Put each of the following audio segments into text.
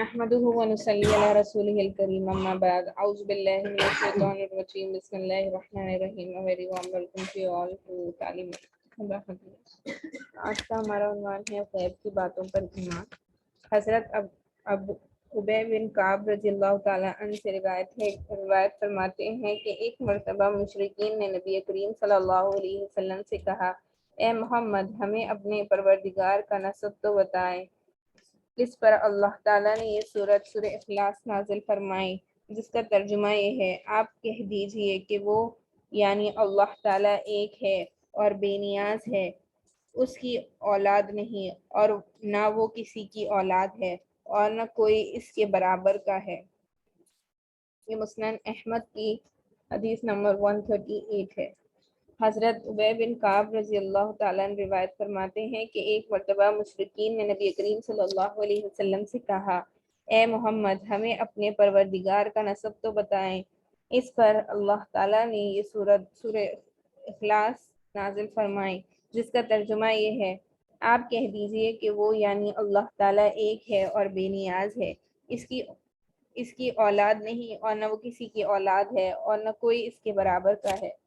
नहमदुहु व नुसल्ली अला रसूलिहिल करीम अम्मा बाद औज़ु बिल्लाहि मिनश शैतानिर रजीम बिस्मिल्लाहिर रहमानिर रहीम a very warm welcome to all to तालीम। आज का हमारा उन्वान है गैब की बातों पर ईमान। हज़रत अब उबय बिन काब रज़ियल्लाहु ताला अन्हु से रिवायत फरमाते हैं कि एक मर्तबा मुशरिकीन ने नबी करीम सल्लल्लाहु अलैहि वसल्लम से कहा, ए मोहम्मद, हमें अपने परवरदिगार का नसब तो बताएं। इस पर अल्लाह ताला ने ये सूरह इखलास नाजिल फरमाई, जिसका तर्जुमा ये है, आप कह दीजिए कि वो यानी अल्लाह ताला एक है और बेनियाज है, उसकी औलाद नहीं और ना वो किसी की औलाद है और न कोई इसके बराबर का है। ये मुस्नद अहमद की हदीस नंबर 138 है। हज़रत उबय बिन काब रज़ी अल्लाह ताला अन्हु रिवायत फरमाते हैं कि एक मर्तबा मुशरिकीन ने नबी करीम सल्लल्लाहु अलैहि वसल्लम से कहा, ए मोहम्मद, हमें अपने परवरदिगार का नसब तो बताएं। इस पर अल्लाह ताला ने ये सूरह इखलास नाजिल फरमाई, जिसका तर्जुमा ये है, आप कह दीजिए कि वो यानी अल्लाह ताला एक है और बेनियाज है, इसकी इसकी औलाद नहीं और न वो किसी की औलाद है और न कोई इसके बराबर का है।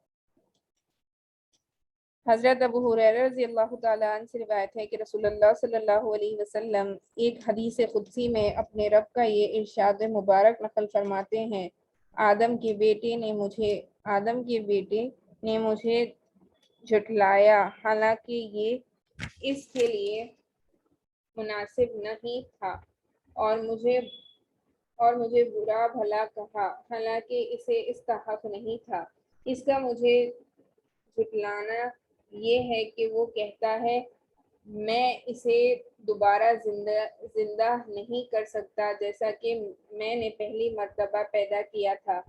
हज़रत अबू हुरैरा रज़ियल्लाहु ताला अन्हु से रिवायत है कि रसूलुल्लाह सल्लल्लाहु अलैहि वसल्लम एक हदीस कुदसी में अपने रब का ये इरशाद मुबारक नकल फरमाते हैं, आदम के बेटे ने मुझे झुठलाया, हालांकि ये इसके लिए मुनासिब नहीं था, और मुझे बुरा भला कहा, हालांकि इसे इसका हक नहीं था। इसका मुझे झुठलाना ये है कि वो कहता है, मैं इसे दोबारा जिंदा नहीं कर सकता जैसा कि मैंने पहली मर्तबा पैदा किया था,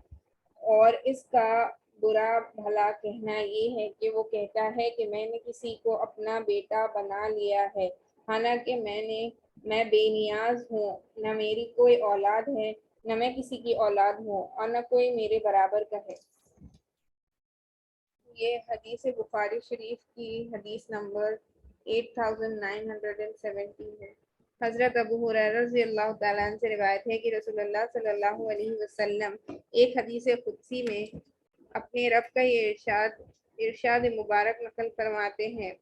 और इसका बुरा भला कहना ये है कि वो कहता है कि मैंने किसी को अपना बेटा बना लिया है, हालांकि मैं बेनियाज हूँ, न मेरी कोई औलाद है, न मैं किसी की औलाद हूँ और न कोई मेरे बराबर का है। ये हदीस बुखारी शरीफ की हदीस नंबर 8970 है। हज़रत अबू हुरैरा रज़ियल्लाहु ताला अन्हु से रिवायत है कि रसूलुल्लाह सल्लल्लाहु अलैहि वसल्लम एक हदीस कुदसी में अपने रब का ये इरशाद मुबारक नकल फरमाते हैं,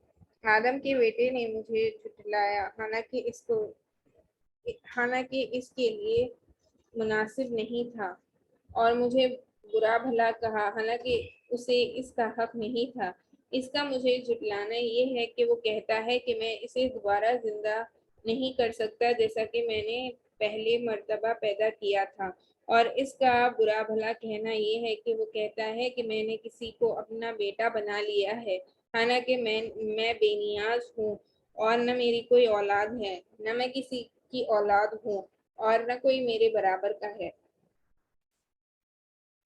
आदम के बेटे ने मुझे झुठलाया, हालांकि इसके लिए मुनासिब नहीं था, और मुझे बुरा भला कहा, हालांकि उसे इसका हक नहीं था। इसका मुझे झुठलाना ये है कि वो कहता है कि मैं इसे दोबारा जिंदा नहीं कर सकता जैसा कि मैंने पहले मर्तबा पैदा किया था, और इसका बुरा भला कहना ये है कि वो कहता है कि मैंने किसी को अपना बेटा बना लिया है, हालांकि मैं बेनियाज हूँ और न मेरी कोई औलाद है, न मैं किसी की औलाद हूँ और न कोई मेरे बराबर का है।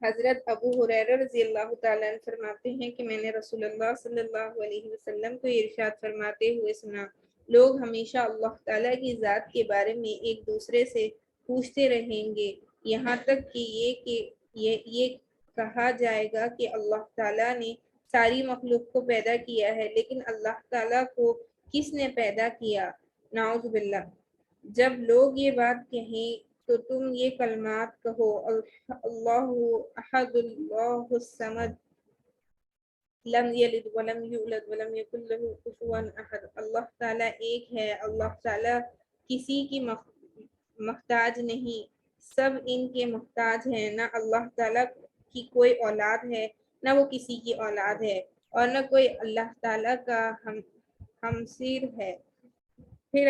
हज़रत अबू हुरैरा रज़ियल्लाहु ताला अन्हु फरमाते हैं कि मैंने रसूलुल्लाह सल्लल्लाहु अलैहि वसल्लम को इरशाद फरमाते हुए सुना, लोग हमेशा अल्लाह ताला की ज़ात के बारे में एक दूसरे से पूछते रहेंगे, यहाँ तक कि ये कहा जाएगा कि अल्लाह ताला ने सारी मखलूक को पैदा किया है, लेकिन अल्लाह ताला को किसने पैदा किया? नाउज़ बिल्लाह। जब लोग ये बात कहें तो तुम ये कलमात कहो, अल्लाहु अहदुल्लाहु समद, लम यलिद वलम यूलद वलम यकुल लहू कुफुवन अहद। अल्लाह ताला एक है, अल्लाह ताला किसी की मोहताज नहीं, सब इनके मोहताज हैं। ना अल्लाह ताला की कोई औलाद है, ना वो किसी की औलाद है, और न कोई अल्लाह ताला का हमसीर है। फिर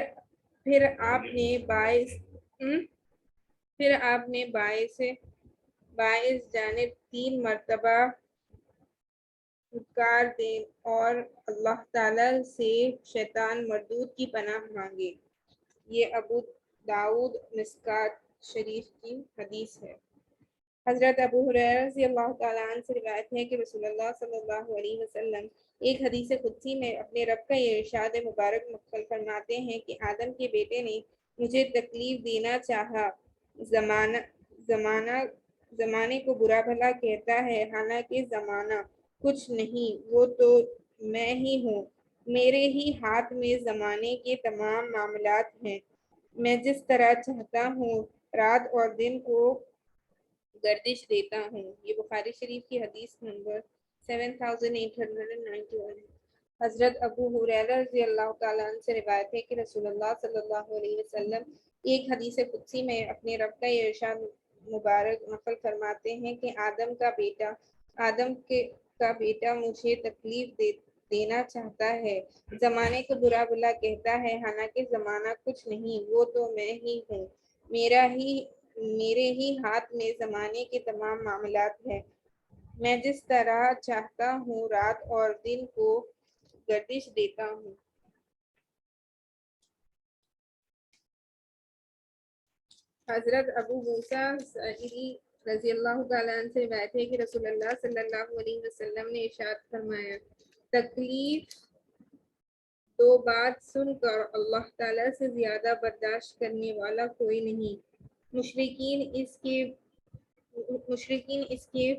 फिर आपने बाइस जानिब 3 मर्तबा फुटकार दें और अल्लाह ताला से शैतान मरदूद की पनाह मांगे। ये अबू दाऊद मिस्कात शरीफ की हदीस है। हज़रत अबू हुरैरा रज़ियल्लाहु ताला अन्हु से रिवायत है कि रसूलुल्लाह सल्लल्लाहु अलैहि वसल्लम एक हदीस कुदसी में अपने रब का ये इरशाद मुबारक नक़ल फरमाते हैं कि आदम के बेटे ने मुझे तकलीफ देना चाहा, ज़माने को बुरा भला कहता है, हालांकि ज़माना कुछ नहीं, वो तो मैं ही हूँ, मेरे ही हाथ में ज़माने के तमाम मामलात हैं, میں جس طرح چاہتا ہوں رات اور دن کو گردش دیتا ہوں. یہ بخاری شریف کی حدیث نمبر 7891 ہے. حضرت ابو ہریرہ رضی اللہ تعالیٰ عنہ سے روایت ہے کہ رسول اللہ صلی اللہ علیہ وسلم ایک حدیث قدسی میں اپنے رب کا یہ ارشاد مبارک نقل فرماتے ہیں کہ آدم کا بیٹا مجھے تکلیف دینا چاہتا ہے، زمانے کو برا بلا کہتا ہے، حالانکہ زمانہ کچھ نہیں، وہ تو میں ہی ہوں، میرے ہی ہاتھ میں زمانے کے تمام معاملات ہیں. میں جس طرح چاہتا ہوں رات اور دن کو گردش دیتا ہوں. حضرت ابو موسیٰ اشعری رضی اللہ تعالیٰ عنہ سے روایت ہے کہ رسول اللہ صلی اللہ علیہ وسلم نے ارشاد فرمایا، تکلیف دو بات سن کر اللہ تعالیٰ سے زیادہ برداشت کرنے والا کوئی نہیں. مشرکین اس کے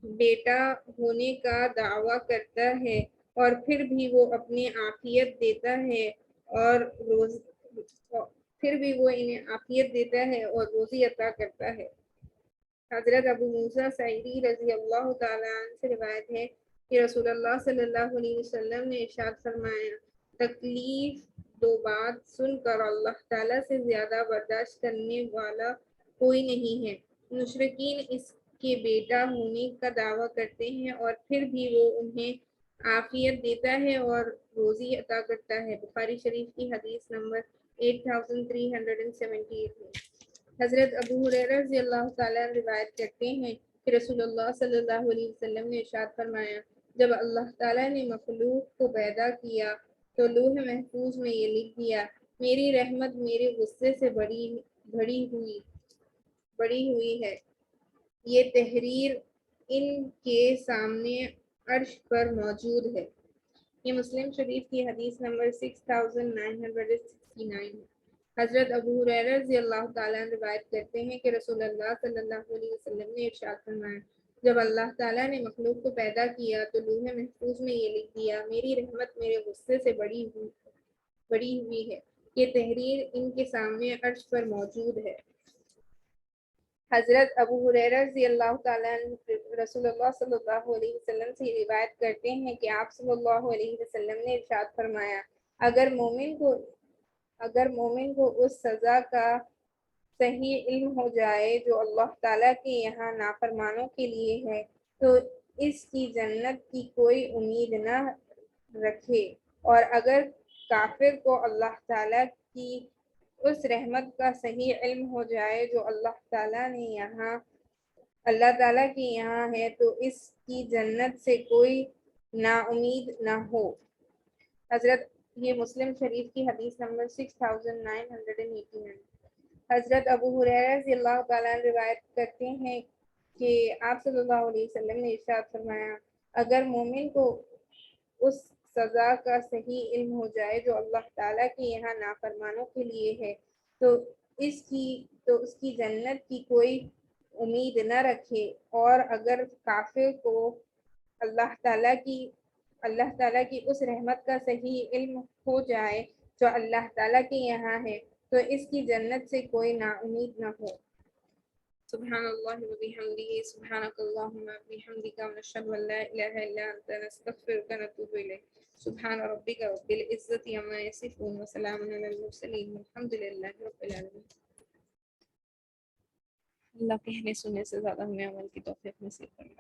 بیٹا ہونے کا دعویٰ کرتا ہے اور پھر بھی وہ اپنی عافیت دیتا ہے اور روزی عطا کرتا ہے. حضرت ابو موسیٰ اشعری رضی اللہ تعالیٰ عنہ سے روایت ہے کہ رسول اللہ صلی اللہ علیہ وسلم نے ارشاد فرمایا، تکلیف دو بات سن کر اللہ تعالیٰ سے زیادہ برداشت کرنے والا کوئی نہیں ہے. مشرکین اس کے بیٹا ہونے کا دعویٰ کرتے ہیں اور پھر بھی وہ انہیں عافیت دیتا ہے اور روزی عطا کرتا ہے. بخاری شریف کی حدیث نمبر 8378 ہے. حضرت ابو ہریرہ رضی اللہ تعالیٰ روایت کرتے ہیں کہ رسول اللہ صلی اللہ علیہ وسلم نے ارشاد فرمایا، جب اللہ تعالیٰ نے مخلوق کو پیدا کیا تو لوح محفوظ میں یہ لکھ دیا، میری رحمت میرے غصے سے بڑی ہوئی ہے. یہ تحریر ان کے سامنے عرش پر موجود ہے. یہ مسلم شریف کی حدیث نمبر 6969 ہے. حضرت ابو ہریرہ رضی اللہ تعالیٰ عنہ روایت کرتے ہیں کہ رسول اللہ صلی اللہ علیہ وسلم نے ارشاد فرمایا، جب اللہ تعالیٰ نے مخلوق کو پیدا کیا تو لوح محفوظ میں یہ لکھ دیا، میری رحمت میرے غصے سے بڑی ہوئی ہے. یہ تحریر ان کے سامنے عرش پر موجود ہے. حضرت ابو ہریرہ رضی اللہ تعالیٰ عنہ رسول اللہ صلی اللہ علیہ وسلم سے روایت کرتے ہیں کہ آپ صلی اللہ علیہ وسلم نے ارشاد فرمایا، اگر مومن کو اس سزا کا صحیح علم ہو جائے جو اللہ تعالیٰ کے یہاں نافرمانوں کے لیے ہے تو اس کی جنت کی کوئی امید نہ رکھے، اور اگر کافر کو اللہ تعالیٰ کی اس رحمت کا صحیح علم ہو جائے جو اللہ تعالیٰ کے یہاں ہے تو اس کی جنت سے کوئی نا امید نہ ہو. حضرت یہ مسلم شریف کی حدیث نمبر 6989. حضرت ابو ہریرہ رضی اللہ تعالیٰ روایت کرتے ہیں کہ آپ صلی اللہ علیہ وسلم نے ارشاد فرمایا، اگر مومن کو اس سزا کا صحیح علم ہو جائے جو اللہ تعالیٰ کے یہاں نافرمانوں کے لیے ہے تو اس کی جنت کی کوئی امید نہ رکھے، اور اگر کافر کو اللہ تعالیٰ کی اس رحمت کا صحیح علم ہو جائے جو اللہ تعالیٰ کے یہاں ہے تو اس کی جنت سے کوئی نا امید نہ ہو. سبحان اللہ و بحمدہ، سبحانک اللہم و بحمدک، ونشہد ان لا الہ الا انت، نستغفرک و نتوب الیک. سبحان ربک رب العزت عما یصفون وسلام علی المرسلین والحمد للہ رب العالمین. اللہ کہنے سننے سے زیادہ ہمیں عمل کی توفیق نصیب فرمائے.